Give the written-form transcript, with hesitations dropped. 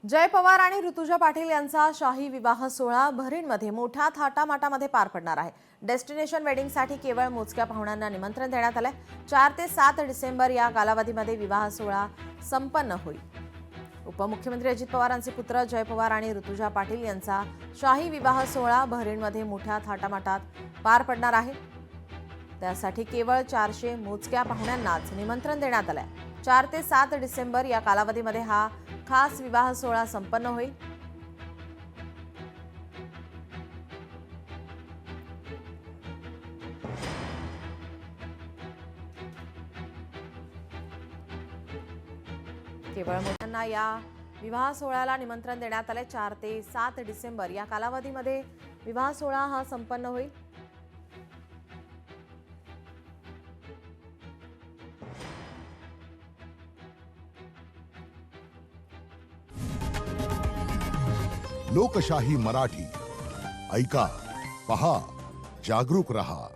जय पवार आणि ऋतुजा पाटील यांचा शाही विवाह सोहळा भरीणमध्ये मोठ्या थाटामाटामध्ये पार पडणार आहे। डेस्टिनेशन वेडिंगसाठी केवळ मोजक्या पाहुण्यांना निमंत्रण देण्यात आले। 4 ते 7 डिसेंबर या कालावधीमध्ये विवाह सोहळा संपन्न होईल। उपमुख्यमंत्री अजित पवारांचे पुत्र जय पवार आणि ऋतुजा पाटील यांचा शाही विवाह सोहळा भरीणमध्ये मोठ्या थाटामाटात पार पडणार आहे। त्यासाठी केवळ 400 मोजक्या पाहुण्यांनाच निमंत्रण देण्यात आले। 4 ते 7 डिसेंबर या कालावधीमध्ये हा खास विवाह सोहळा संपन्न होईल। केवळ मोठ्यांना या विवाह सोहळ्याला निमंत्रण देण्यात आले। 4 ते 7 डिसेंबर या कालावधीमध्ये विवाह सोहळा हा संपन्न होईल। लोकशाही मराठी ऐका, पहा, जागरूक रहा।